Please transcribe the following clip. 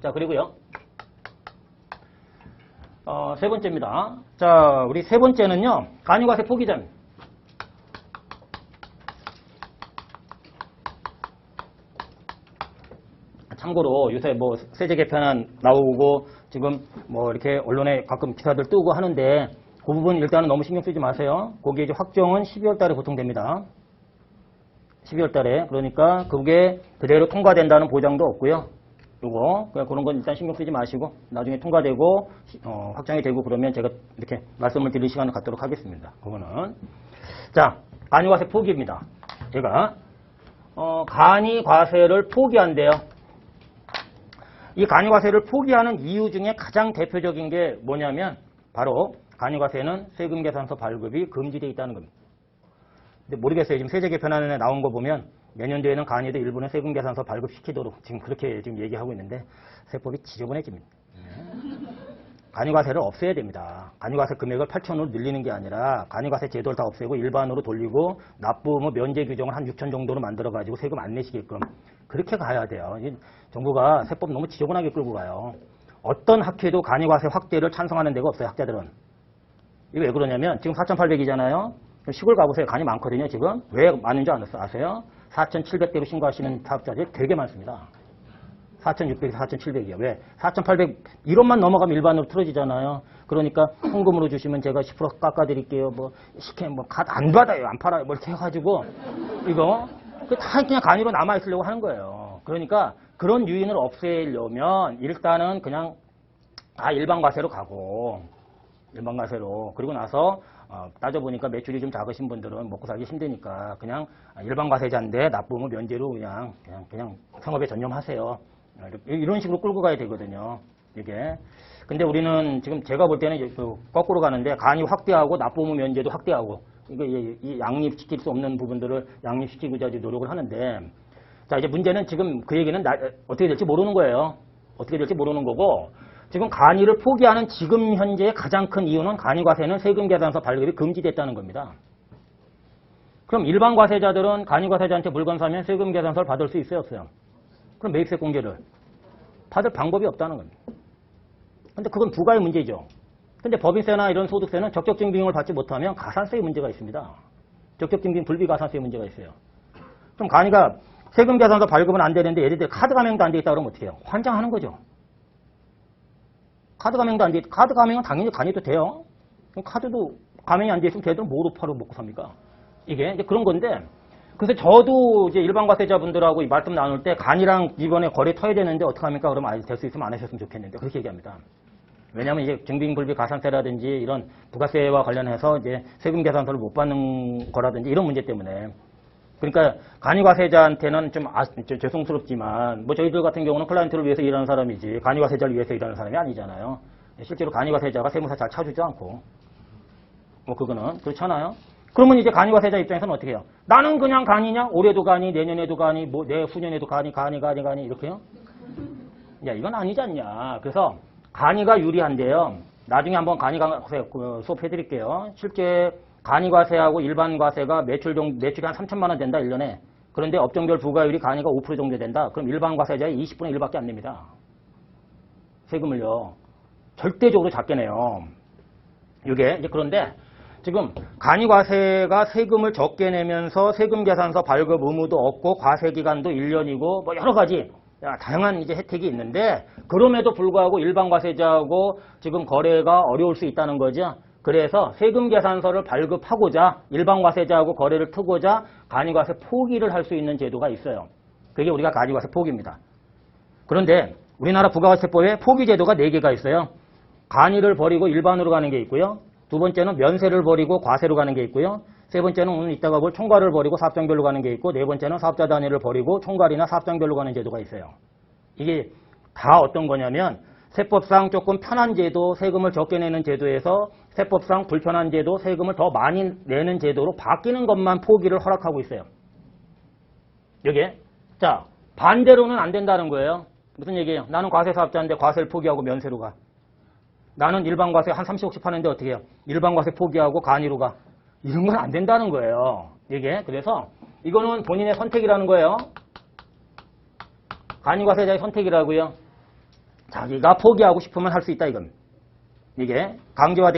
자, 그리고요. 세 번째입니다. 자, 우리 세 번째는요. 간이과세 포기전. 참고로 요새 뭐 세제 개편안 나오고 지금 뭐 이렇게 언론에 가끔 기사들 뜨고 하는데 그 부분 일단은 너무 신경 쓰지 마세요. 거기에 이제 확정은 12월 달에 보통 됩니다. 12월 달에. 그러니까 그게 그대로 통과된다는 보장도 없고요. 요거 그런 건 일단 신경 쓰지 마시고 나중에 통과되고 확정이 되고 그러면 제가 이렇게 말씀을 드릴 시간을 갖도록 하겠습니다. 그거는 자, 간이과세 포기입니다. 제가 간이과세를 포기한대요. 이 간이과세를 포기하는 이유 중에 가장 대표적인 게 뭐냐면 바로 간이과세는 세금계산서 발급이 금지되어 있다는 겁니다. 근데 모르겠어요. 지금 세제 개편안에 나온 거 보면 내년도에는 간이도 일부는 세금계산서 발급시키도록 지금 그렇게 지금 얘기하고 있는데 세법이 지저분해집니다. 간이과세를 없애야 됩니다. 간이과세 금액을 8천으로 늘리는 게 아니라 간이과세 제도를 다 없애고 일반으로 돌리고 납부 면제 규정을 한 6천 정도로 만들어가지고 세금 안 내시게끔 그렇게 가야 돼요. 정부가 세법 너무 지저분하게 끌고 가요. 어떤 학회도 간이과세 확대를 찬성하는 데가 없어요. 학자들은. 이게 왜 그러냐면 지금 4,800이잖아요. 시골 가보세요. 간이 많거든요. 지금. 왜 많은 줄 아세요? 4,700대로 신고하시는 사업자들이 되게 많습니다. 4,600에서 4,700이요. 왜? 4,800 1원만 넘어가면 일반으로 틀어지잖아요. 그러니까 현금으로 주시면 제가 10% 깎아드릴게요. 뭐 안 받아요. 안 팔아요. 뭐 이렇게 해가지고 이거 다 그냥 간이로 남아있으려고 하는 거예요. 그러니까 그런 유인을 없애려면 일단은 그냥 다 일반과세로 가고 일반과세로 그리고 나서 따져보니까 매출이 좀 작으신 분들은 먹고 살기 힘드니까 그냥 일반과세자인데 납부무 면제로 그냥 상업에 전념하세요. 이런 식으로 끌고 가야 되거든요. 이게. 근데 우리는 지금 제가 볼 때는 거꾸로 가는데 간이 확대하고 납부무 면제도 확대하고 이 양립시킬 수 없는 부분들을 양립시키고자 노력을 하는데 자 이제 문제는 지금 그 얘기는 어떻게 될지 모르는 거예요. 어떻게 될지 모르는 거고 지금 간이를 포기하는 지금 현재의 가장 큰 이유는 간이과세는 세금계산서 발급이 금지됐다는 겁니다. 그럼 일반 과세자들은 간이과세자한테 물건 사면 세금계산서를 받을 수 있어요, 없어요? 그럼 매입세 공제를 받을 방법이 없다는 겁니다. 근데 그건 부가의 문제죠. 근데 법인세나 이런 소득세는 적격증 비용을 받지 못하면 가산세의 문제가 있습니다. 적격증 비용 불비 가산세의 문제가 있어요. 그럼 간이가 세금계산서 발급은 안 되는데 예를 들어 카드 가맹도 안 돼 있다 그러면 어떻게 해요? 환장하는 거죠. 카드 가맹도 안 돼, 카드 가맹은 당연히 간이도 돼요. 그럼 카드도 가맹이 안 돼 있으면 걔들은 뭐로 팔고 먹고 삽니까? 이게 이제 그런 건데, 그래서 저도 이제 일반 과세자분들하고 이 말씀 나눌 때 간이랑 이번에 거래 터야 되는데 어떡합니까? 그러면 될 수 있으면 안 하셨으면 좋겠는데 그렇게 얘기합니다. 왜냐하면 이제 증빙불비 가산세라든지 이런 부가세와 관련해서 이제 세금 계산서를 못 받는 거라든지 이런 문제 때문에. 그러니까 간이과세자한테는 좀 죄송스럽지만 뭐 저희들 같은 경우는 클라이언트를 위해서 일하는 사람이지 간이과세자를 위해서 일하는 사람이 아니잖아요. 실제로 간이과세자가 세무사 잘 찾아주지도 않고 뭐 그거는 그렇잖아요. 그러면 이제 간이과세자 입장에서는 어떻게 해요? 나는 그냥 간이냐? 올해도 간이, 내년에도 간이, 뭐 내후년에도 간이 이렇게요? 야 이건 아니지 않냐. 그래서 간이가 유리한데요. 나중에 한번 간이과세 수업해드릴게요. 실제 간이과세하고 일반과세가 매출이 한 3천만 원 된다, 1년에. 그런데 업종별 부과율이 간이가 5% 정도 된다. 그럼 일반과세자의 20분의 1밖에 안 냅니다. 세금을요. 절대적으로 작게 내요. 이게 이제 그런데 지금 간이과세가 세금을 적게 내면서 세금계산서 발급 의무도 없고 과세기간도 1년이고 뭐 여러 가지 다양한 이제 혜택이 있는데 그럼에도 불구하고 일반과세자하고 지금 거래가 어려울 수 있다는 거죠. 그래서 세금계산서를 발급하고자 일반과세자하고 거래를 트고자 간이과세 포기를 할 수 있는 제도가 있어요. 그게 우리가 간이과세 포기입니다. 그런데 우리나라 부가가세법에 포기 제도가 4개가 있어요. 간이를 버리고 일반으로 가는 게 있고요. 두 번째는 면세를 버리고 과세로 가는 게 있고요. 세 번째는 오늘 이따가 볼 총괄을 버리고 사업장별로 가는 게 있고 네 번째는 사업자 단위를 버리고 총괄이나 사업장별로 가는 제도가 있어요. 이게 다 어떤 거냐면 세법상 조금 편한 제도, 세금을 적게 내는 제도에서 세법상 불편한 제도, 세금을 더 많이 내는 제도로 바뀌는 것만 포기를 허락하고 있어요. 여기에. 자, 반대로는 안 된다는 거예요. 무슨 얘기예요? 나는 과세사업자인데 과세를 포기하고 면세로 가. 나는 일반과세 한 30억씩 파는데 어떻게 해요? 일반과세 포기하고 간이로 가. 이런 건 안 된다는 거예요. 이게. 그래서 이거는 본인의 선택이라는 거예요. 간이과세자의 선택이라고요. 자기가 포기하고 싶으면 할 수 있다 이건. 이게 강제화된